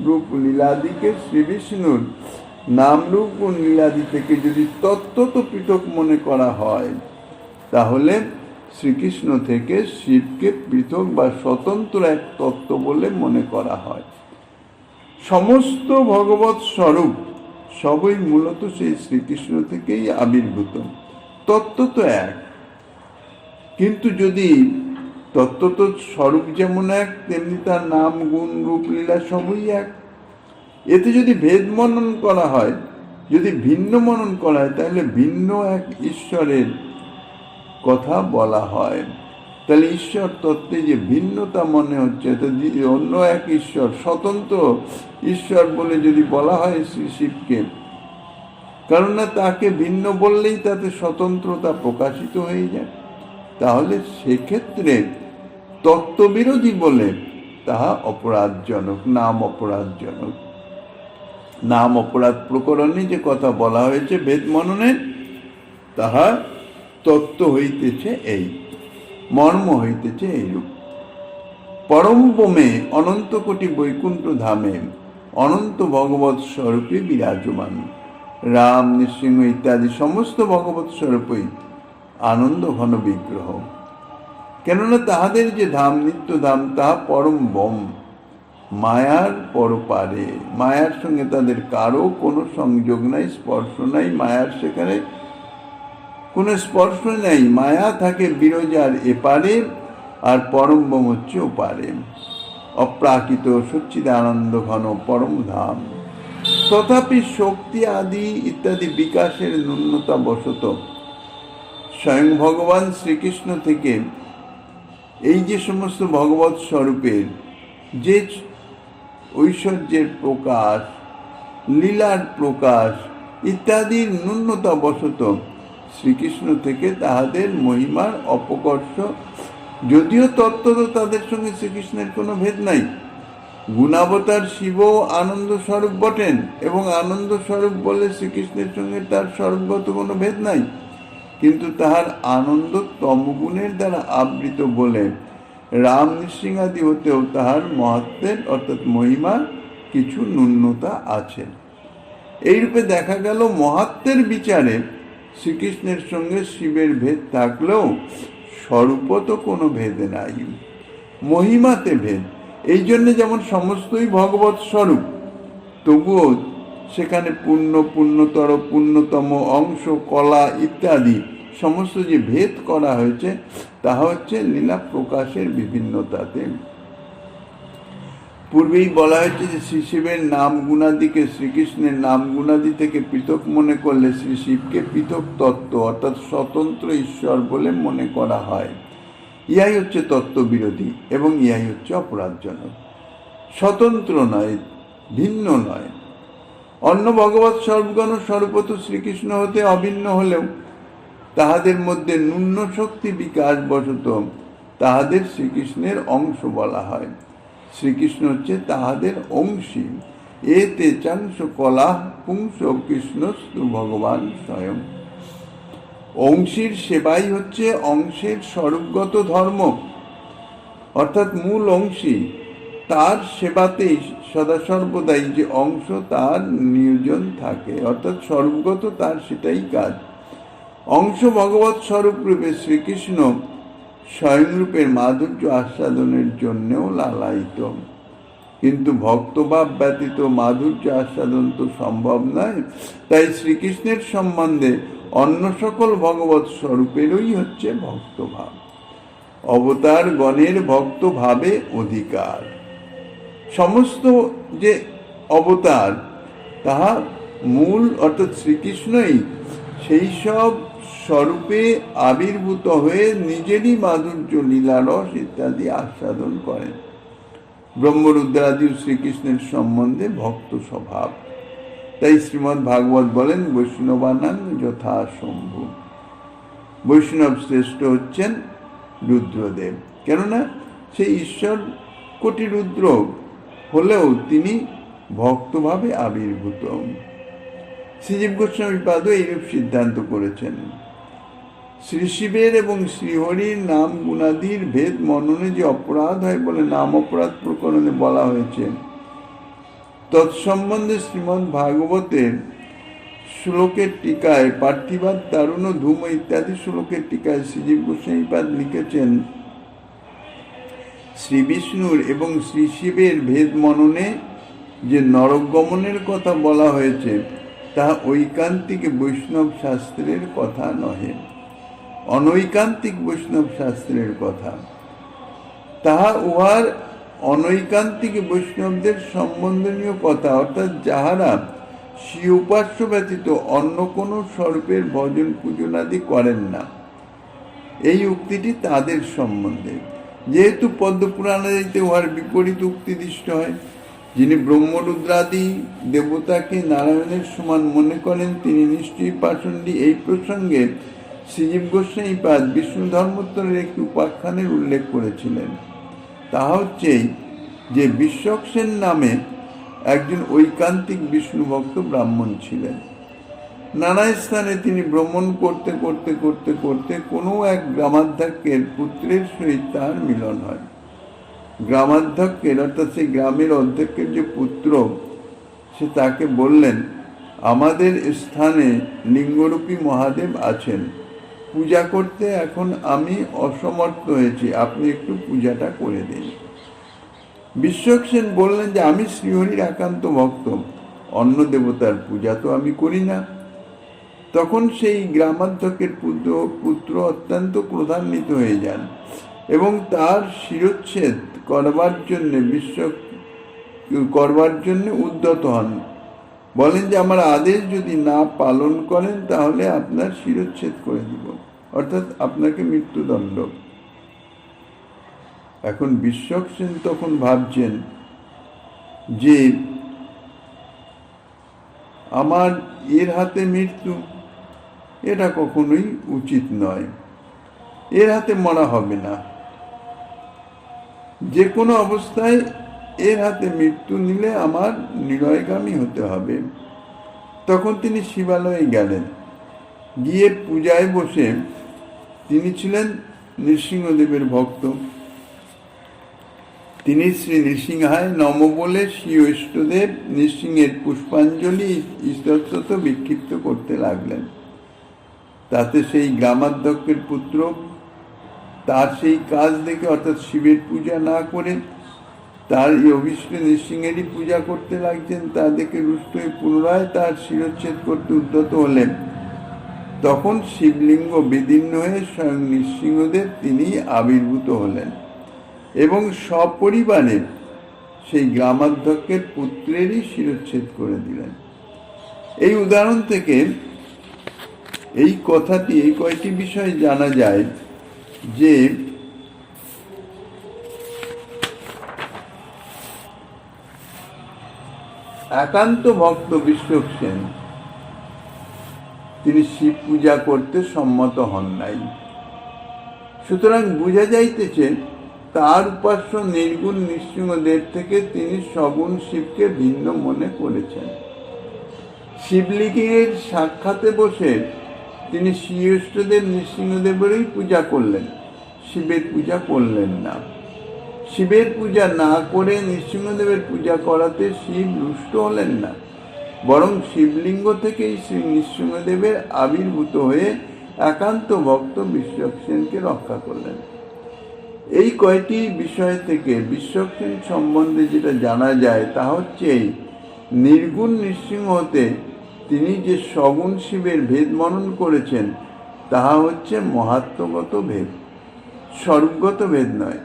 Speaker 1: রূপ লীলাদিকে শ্রী বিষ্ণুর নাম রূপ গুণ লীলাদি থেকে যদি তত্ত্বত পৃথক মনে করা হয়, তাহলে শ্রীকৃষ্ণ থেকে শিবকে পৃথক বা স্বতন্ত্র এক তত্ত্ব বলে মনে করা হয়। সমস্ত ভগবৎ স্বরূপ সবই মূলত সেই শ্রীকৃষ্ণ থেকেই আবির্ভূত। তত্ত্ব তো এক, কিন্তু যদি তত্ত্ব স্বরূপ যেমন এক, তেমনি তার নাম গুণ রূপ লীলা সবই এক। এতে যদি ভেদ মনন করা হয়, যদি ভিন্ন মনন করা হয়, তাহলে ভিন্ন এক ঈশ্বরের কথা বলা হয়। তাহলে ঈশ্বর তত্ত্বে যে ভিন্নতা মনে হচ্ছে, অন্য এক ঈশ্বর, স্বতন্ত্র ঈশ্বর বলে যদি বলা হয় শ্রী শিবকে, কারণ না তাকে ভিন্ন বললেই তাতে স্বতন্ত্রতা প্রকাশিত হয়ে যায়, তাহলে সেক্ষেত্রে তত্ত্ববিরোধী বলে তাহা অপরাধজনক, নাম অপরাধজনক। নাম অপরাধ প্রকরণে যে কথা বলা হয়েছে বেদ মননে, তাহা তত্ত্ব হইতেছে এই, মর্ম হইতেছে এইরূপ। পরম বোমে অনন্ত কোটি বৈকুণ্ঠ ধামে অনন্ত ভগবৎ স্বরূপে বিরাজমান রাম নৃসিংহ ইত্যাদি সমস্ত ভগবৎ স্বরূপই আনন্দ ঘন বিগ্রহ। কেননা তাহাদের যে ধাম, নিত্য ধাম, তাহা পরম বোম, মায়ার পরপারে। মায়ার সঙ্গে তাদের কারো কোনো সংযোগ নাই, স্পর্শ নাই। মায়ার সেখানে কোনো স্পর্শ নাই। মায়া থাকে বিরজার এপারে, আর পরম বোম হচ্ছে ওপারে। অপ্রাকৃত সচ্চিদানন্দ ঘন পরম ধাম। তথাপি শক্তি আদি ইত্যাদি বিকাশের ন্যূনতা বশত স্বয়ং ভগবান শ্রীকৃষ্ণ থেকে এই যে সমস্ত ভগবৎ স্বরূপের যে ঐশ্বর্যের প্রকাশ, লীলার প্রকাশ ইত্যাদির ন্যূনতা বশত শ্রীকৃষ্ণ থেকে তাহাদের মহিমার অপকর্ষ, যদিও তত্ত্ব তাদের সঙ্গে শ্রীকৃষ্ণের কোনো ভেদ নাই। গুণাবতার শিব আনন্দ স্বরূপ বটেন, এবং আনন্দ স্বরূপ বলে শ্রীকৃষ্ণের সঙ্গে তার স্বরূপগত কোনো ভেদ নাই, কিন্তু তাহার আনন্দ তমগুণের দ্বারা আবৃত বলে রাম নৃসিংহাদি হতেও তাহার মহাত্মের অর্থাৎ মহিমার কিছু ন্যূনতা আছে। এইরূপে দেখা গেল মহাত্মের বিচারে শ্রীকৃষ্ণের সঙ্গে শিবের ভেদ থাকলেও স্বরূপত কোনো ভেদ নাই, মহিমাতে ভেদ। এই জন্যে যেমন সমস্তই ভগবৎ স্বরূপ, তবুও সেখানে পূর্ণ, পূর্ণতর, পূর্ণতম অংশ, কলা ইত্যাদি সমস্ত যে ভেদ করা হয়েছে, তাহা হচ্ছে লীলা প্রকাশের বিভিন্নতাতে। পূর্বেই বলা হয়েছে যে শ্রী শিবের নাম গুণাদিকে শ্রীকৃষ্ণের নাম গুণাদি থেকে পৃথক মনে করলে শ্রী শিবকে পৃথক তত্ত্ব অর্থাৎ স্বতন্ত্র ঈশ্বর বলে মনে করা হয়। ইহাই হচ্ছে তত্ত্ববিরোধী, এবং ইহাই হচ্ছে অপরাধজনক। স্বতন্ত্র নয়, ভিন্ন নয়। অন্য ভগবৎ স্বরূপগণ স্বরূপত শ্রীকৃষ্ণ হতে অভিন্ন হলেও তাহাদের মধ্যে ন্যূন শক্তি বিকাশ বশত তাহাদের শ্রীকৃষ্ণের অংশ বলা হয়। শ্রীকৃষ্ণ হচ্ছে তাহাদের অংশী। এতে চাংশ কলা পুংস কৃষ্ণস্তু ভগবান স্বয়ং। অংশীর সেবাই হচ্ছে অংশের স্বরূপগত ধর্ম, অর্থাৎ মূল অংশী। তার সেবাতেই সদা সর্বদাই যে অংশ তার নিয়োজন থাকে, অর্থাৎ সর্বগত তার সেটাই কাজ। অংশ ভগবৎ স্বরূপ রূপে শ্রীকৃষ্ণ স্বয়ংরূপের মাধুর্য আস্বাদনের জন্যেও লালায়িত, কিন্তু ভক্তভাব ব্যতীত মাধুর্য আস্বাদন তো সম্ভব নয়। তাই শ্রীকৃষ্ণের সম্বন্ধে অন্য সকল ভগবৎ স্বরূপেরই হচ্ছে ভক্তভাব। অবতার গণের ভক্তভাবে অধিকার। সমস্ত যে অবতার তাহা মূল অর্থাৎ শ্রীকৃষ্ণই সেই সব স্বরূপে আবির্ভূত হয়ে নিজেরই মাধুর্য লীলারস ইত্যাদি আস্বাদন করেন। ব্রহ্মরুদ্রাদি শ্রীকৃষ্ণের সম্বন্ধে ভক্ত স্বভাব। তাই শ্রীমদ্ ভাগবত বলেন বৈষ্ণবানাং যথা শম্ভু। বৈষ্ণব শ্রেষ্ঠ হচ্ছেন রুদ্রদেব, কেননা সেই ঈশ্বর কোটি রুদ্র হলেও তিনি ভক্তভাবে আবির্ভূত। শ্রীজীব গোস্বামীপাদও এইরূপ সিদ্ধান্ত করেছেন। শ্রী শিবের এবং শ্রীহরির নাম গুণাদির ভেদ মননে যে অপরাধ হয় বলে নাম অপরাধ প্রকরণে বলা হয়েছে, তৎসম্বন্ধে শ্রীমদ্ ভাগবতের শ্লোকের টিকায় পার্থিবাদ তারুণ ধূম ইত্যাদি শ্লোকের টিকায় শ্রীজীব গোস্বামীপাদ লিখেছেন, শ্রী বিষ্ণুর এবং শ্রী শিবের ভেদ মননে যে নরকগমনের কথা বলা হয়েছে তাহা ঐকান্তিক বৈষ্ণব শাস্ত্রের কথা নহে, অনৈকান্তিক বৈষ্ণব শাস্ত্রের কথা। তাহা উহার অনৈকান্তিক বৈষ্ণবদের সম্বন্ধনীয় কথা, অর্থাৎ যাহারা শ্রী উপাস্য ব্যতীত অন্য কোনো স্বরূপের ভজন পূজনাদি করেন না, এই উক্তিটি তাদের সম্বন্ধে। যেহেতু পদ্মপুরাণাদিতে উহার বিপরীত উক্তি দৃষ্ট হয়। যিনি ব্রহ্মরুদ্রাদি দেবতাকে নারায়ণের সমান মনে করেন তিনি নিশ্চয়ই পাষণ্ডী। এই প্রসঙ্গে শ্রীজীব গোস্বামীপাদ বিষ্ণু ধর্মোত্তরের একটি উপাখ্যানের উল্লেখ করেছিলেন। তাহা হচ্ছে যে বিশ্বক্সেন নামে একজন ঐকান্তিক বিষ্ণু ভক্ত ব্রাহ্মণ ছিলেন। নানা স্থানে তিনি ভ্রমণ করতে করতে করতে করতে কোনো এক গ্রামাধ্যক্ষের পুত্রের সহিত তার মিলন হয়। গ্রামাধ্যক্ষের অর্থাৎ সেই গ্রামের অধ্যক্ষের যে পুত্র, সে তাকে বললেন, আমাদের স্থানে লিঙ্গরূপী মহাদেব আছেন, পূজা করতে এখন আমি অসমর্থ হয়েছি, আপনি একটু পূজাটা করে দিন। বিশ্বক্সেন বললেন যে আমি শ্রীহরির একান্ত ভক্ত, অন্য দেবতার পূজা তো আমি করি না। তখন সেই গ্রামাধ্যক্ষের পুত্র অত্যন্ত ক্রোধান্বিত হয়ে যান এবং তার শিরচ্ছেদ করবার জন্য উদ্যত হন। বলেন যে আমার আদেশ যদি না পালন করেন তাহলে আপনার শিরচ্ছেদ করে দিব, অর্থাৎ আপনাকে মৃত্যুদণ্ড। এখন বিশ্বক্সেন তখন ভাবছেন যে আমার এর হাতে মৃত্যু, এটা কখনোই উচিত নয়, এর হাতে মরা হবে না, যে কোনো অবস্থায় এর হাতে মৃত্যু নিলে আমার নিরয়গামী হতে হবে। তখন তিনি শিবালয়ে গেলেন, গিয়ে পূজায় বসে, তিনি ছিলেন নৃসিংহদেবের ভক্ত, তিনি শ্রী নৃসিংহায় নম বলে শ্রী ইষ্টদেব নৃসিংহের পুষ্পাঞ্জলি ইস্তত বিক্ষিপ্ত করতে লাগলেন। তাতে সেই গ্রামাধ্যক্ষের পুত্র তার সেই কাজ দেখে, অর্থাৎ শিবের পূজা না করে তার এই অভিষ্ট নৃসিংহেরই পূজা করতে লাগছেন, তা দেখে রুষ্ট হয়ে পুনরায় তার শিরচ্ছেদ করতে উদ্যত হলেন। তখন শিবলিঙ্গ বিদীর্ণ হয়ে স্বয়ং নৃসিংহদেব তিনি আবির্ভূত হলেন এবং সপরিবারে সেই গ্রামাধ্যক্ষের পুত্রেরই শিরচ্ছেদ করে দিলেন। এই উদাহরণ থেকে এই কথাটি, এই কয়টি বিষয় জানা যায় যে একান্ত ভক্ত বিশ্বক্সেন তিনি শিব পূজা করতে সম্মত হন নাই। সুতরাং বোঝা যাইতেছে তার উপাস্য নির্গুণ নৃসিংহদেব থেকে তিনি সগুণ শিবকে ভিন্ন মনে করেছেন। শিবলিঙ্গের সাক্ষাতে বসে তিনি শ্রী ইষ্টদেব নৃসিংহদেবেরই পূজা করলেন, শিবের পূজা করলেন না। শিবের পূজা না করে নৃসিংহদেবের পূজা করাতে শিব রুষ্ট হলেন না, বরং শিবলিঙ্গ থেকেই শ্রী নৃসিংহদেবের আবির্ভূত হয়ে একান্ত ভক্ত বিশ্বক্সেনকে রক্ষা করলেন। এই কয়টি বিষয় থেকে বিশ্বক্সেন সম্বন্ধে যেটা জানা যায় তা হচ্ছে এই: নির্গুণ নৃসিংহ হতে তিনি যে সগুণ শিবের ভেদ মনন করেছেন তাহা হচ্ছে মহাত্মগত ভেদ, স্বরূপগত ভেদ নয়।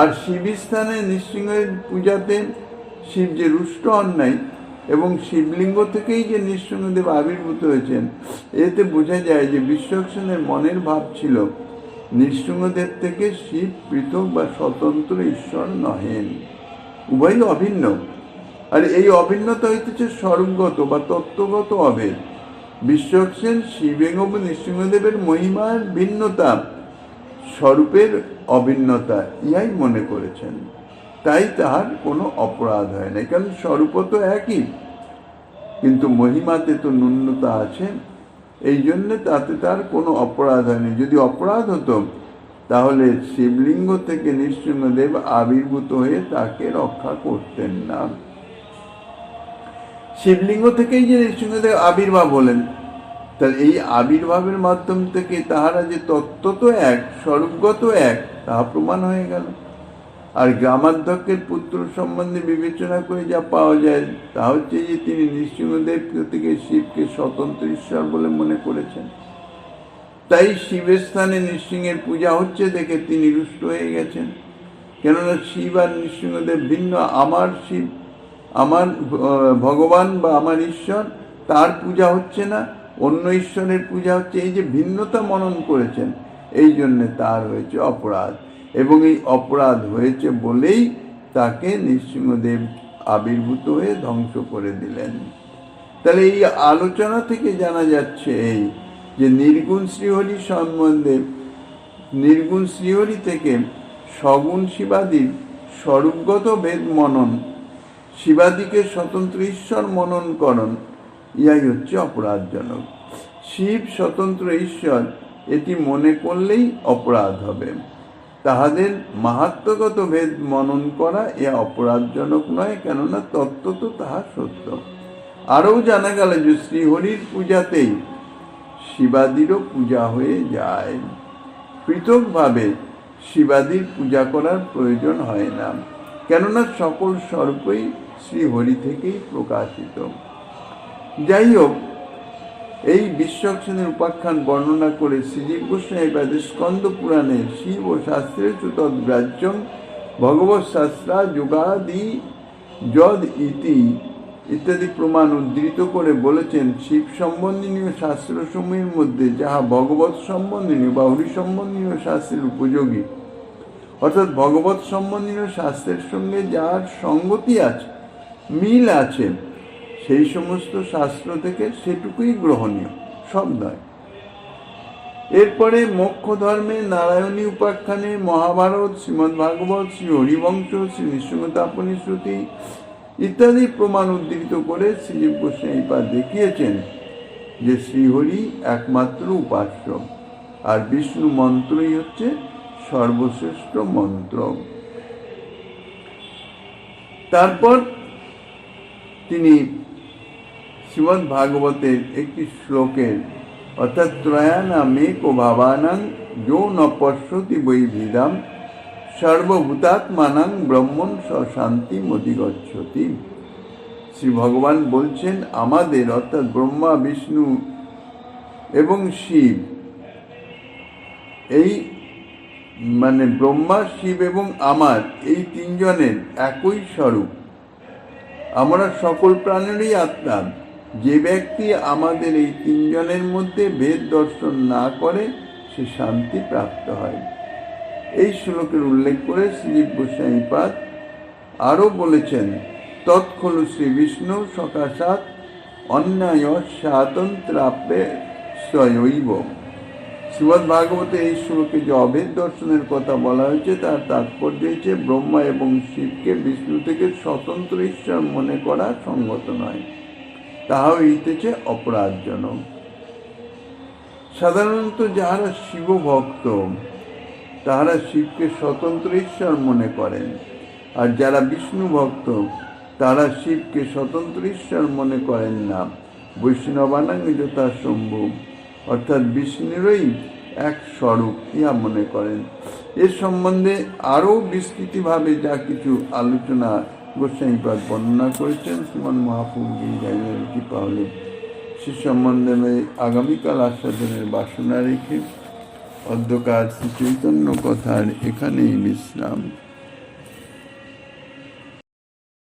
Speaker 1: আর শিবস্থানে নৃসিংহের পূজাতে শিব যে রুষ্ট হন নাই এবং শিবলিঙ্গ থেকেই যে নৃসিংহদেব আবির্ভূত হয়েছেন, এতে বোঝা যায় যে বিশ্বক্সেনের মনের ভাব ছিল নৃসিংহদেব থেকে শিব পৃথক বা স্বতন্ত্র ঈশ্বর নহেন, উভয়ই অভিন্ন। আর এই অভিন্নতা হইতেছে স্বরূপগত বা তত্ত্বগত অভেদ। বিশ্বক্সেন শিব এবং নৃসিংহদেবের মহিমার ভিন্নতা, স্বরূপের অভিন্নতা ইহাই মনে করেছেন। তাই তাহার কোনো অপরাধ হয় না, কারণ স্বরূপ তো একই, কিন্তু মহিমাতে তো ন্যূনতা আছে, এই জন্যে তাতে তার কোনো অপরাধ হয়নি। যদি অপরাধ হতো তাহলে শিবলিঙ্গ থেকে নৃসিংহদেব আবির্ভূত হয়ে তাকে রক্ষা করতেন না। শিবলিঙ্গ থেকেই যে নৃসিংহদেব আবির্ভাব হলেন, তাহলে এই আবির্ভাবের মাধ্যম থেকে তাহারা যে তত্ত্ব তো এক, স্বরূপগত এক, তাহা প্রমাণ হয়ে গেল। আর গ্রামাধ্যক্ষের পুত্র সম্বন্ধে বিবেচনা করে যা পাওয়া যায় তা হচ্ছে যে তিনি নৃসিংহদেব থেকে শিবকে স্বতন্ত্র ঈশ্বর বলে মনে করেছেন। তাই শিবের স্থানে নৃসিংহের পূজা হচ্ছে দেখে তিনি রুষ্ট হয়ে গেছেন। কেননা শিব আর নৃসিংহদেব ভিন্ন। আমার শিব, আমার ভগবান বা আমার ঈশ্বর, তার পূজা হচ্ছে না, অন্য ঈশ্বরের পূজা হচ্ছে। এই যে ভিন্নতা মনন করেছেন, এই জন্যে তার হয়েছে অপরাধ, এবং এই অপরাধ হয়েছে বলেই তাকে নৃসিংহদেব আবির্ভূত হয়ে ধ্বংস করে দিলেন। তাহলে এই আলোচনা থেকে জানা যাচ্ছে এই যে নির্গুণ শ্রীহরি সম্বন্ধে, নির্গুণ শ্রীহরি থেকে সগুণ শিবাদির স্বরূপগত ভেদ মনন, শিবাদিকে স্বতন্ত্র ঈশ্বর মননকরণ, ইহাই হচ্ছে অপরাধজনক। শিব স্বতন্ত্র ঈশ্বর এটি মনে করলেই অপরাধ হবে। তাহাদের মাহাত্ম্যগত ভেদ মনন করা এ অপরাধজনক নয়, কেননা তত্ত্ব তো তাহা সত্য। আরও জানা গেল যে শ্রীহরির পূজাতেই শিবাদিরও পূজা হয়ে যায়, পৃথকভাবে শিবাদির পূজা করার প্রয়োজন হয় না, কেননা সকল স্বরূপই শ্রীহরি থেকেই প্রকাশিত। যাই হোক, এই বিশ্বক্সেনের উপাখ্যান বর্ণনা করে শ্রীজীব গোস্বামী পাদের স্কন্দ পুরাণে শিব ও শাস্ত্রের তদ্গ্রাহ্যং ভগবৎ শাস্ত্রা যোগাদি যদ ইতি ইত্যাদি প্রমাণ উদ্ধৃত করে বলেছেন, শিব সম্বন্ধীয় শাস্ত্রসমূহের মধ্যে যাহা ভগবৎ সম্বন্ধীয় বা হরি সম্বন্ধীয় শাস্ত্রের উপযোগী, অর্থাৎ ভগবৎ সম্বন্ধীয় শাস্ত্রের সঙ্গে যার সঙ্গতি আছে, মিল আছে, সেই সমস্ত শাস্ত্র থেকে সেটুকুই গ্রহণীয়, সব নয়। এরপরে মোক্ষ ধর্মে নারায়ণী উপাখ্যানে মহাভারত, শ্রীমদ্ ভাগবত, শ্রী হরিবংশ, শ্রী নৃসিংহতাপনী শ্রুতি ইত্যাদি প্রমাণ উদ্ধৃত করে শ্রীজীব গোস্বামী পাদ দেখিয়েছেন যে শ্রীহরি একমাত্র উপাস্য, আর বিষ্ণু মন্ত্রই হচ্ছে সর্বশ্রেষ্ঠ মন্ত্র। তারপর তিনি শ্রীমদ্ ভাগবতের একটি শ্লোকের, অর্থাৎ ত্রয়ানামেকো ভাবানাং যো ন পশ্যতি বৈভিদাম সর্বভূতাত্মানাং ব্রহ্মণ শান্তি মধিগচ্ছতি। শ্রী ভগবান বলছেন, আমাদের অর্থাৎ ব্রহ্মা, বিষ্ণু এবং শিব, এই মানে ব্রহ্মা, শিব এবং আমার, এই তিনজনের একই স্বরূপ। আমরা সকল প্রাণেরই আত্মা। যে ব্যক্তি আমাদের এই তিনজনের মধ্যে ভেদ দর্শন না করে সে শান্তি প্রাপ্ত হয়। এই শ্লোকের উল্লেখ করে শ্রীজীব গোস্বামী পাদ আরও বলেছেন, তৎখলু শ্রী বিষ্ণু সকাশাৎ অন্যায় স্বাতন্ত্রাপে স্বয়ৈব। শ্রীমদ্ ভাগবতে এই শ্লোকে যে অভেদ দর্শনের কথা বলা হয়েছে তার তাৎপর্য হচ্ছে ব্রহ্মা এবং শিবকে বিষ্ণু থেকে স্বতন্ত্র ঈশ্বর মনে করা সঙ্গত নয়, তাহা হইতেছে অপরাধজনক। সাধারণত যাহারা শিব ভক্ত তাহারা শিবকে স্বতন্ত্র ঈশ্বর মনে করেন, আর যারা বিষ্ণু ভক্ত তারা শিবকে স্বতন্ত্র ঈশ্বর মনে করেন না। বৈষ্ণবানাং যথা শম্ভু, অর্থাৎ বিষ্ণুরই এক স্বরূপ ইহা মনে করেন। এর সম্বন্ধে আরও বিস্তৃতভাবে যা কিছু আলোচনা গোস্বামীপাদ বর্ণনা করেছেন শ্রীমন মহাপ্রভু কৃপা হলে সে সম্বন্ধে আমি আগামীকাল আস্বাদনের বাসনা রেখে অধ্যকার শ্রী চৈতন্য কথার এখানেই বিশ্রাম।